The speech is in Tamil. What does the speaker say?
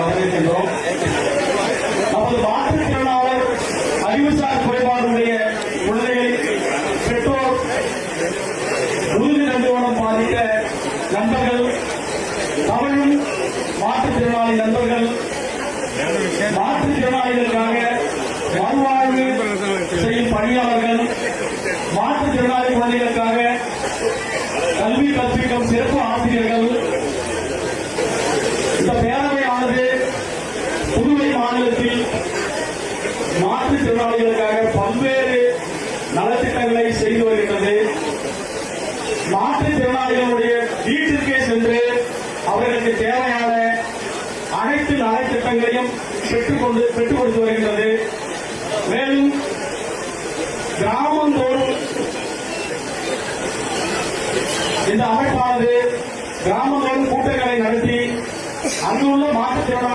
வரவேற்கின்றோம். நமது மாற்றுத்திறனாளர் அறிவுசார் குறைபாடுடைய குழந்தைகள் பெற்றோர் உறுதி நிறுவனம் பாதித்த நண்பர்கள், தமிழும் மாற்றுத்திறனாளி நண்பர்கள், மாற்றுத்திறனாளிகளுக்காக மறுவாழ்வு செய்யும் பணியாளர்கள், மாற்றுத்திறனாளி குழந்தைகளுக்காக கல்வி கற்பிக்கும் சிறப்பு ஆசிரியர்கள், இந்த பேரவையானது புதுவை மாநிலத்தில் மாற்றுத்திறனாளிகளுக்காக பல்வேறு நலத்திட்டங்களை செய்து வருகிறது. மாற்றுத்திறனாளிகளுடைய வீட்டிற்கே சென்று அவர்களுக்கு தேவையான அனைத்து நலத்திட்டங்களையும் பெற்றுக் கொடுத்து வருகின்றது. மேலும் கிராமந்தோறும் இந்த அமைப்பானது கிராமந்தோறும் கூட்டங்களை நடத்தி அங்குள்ள மாற்றுத்திறனாளி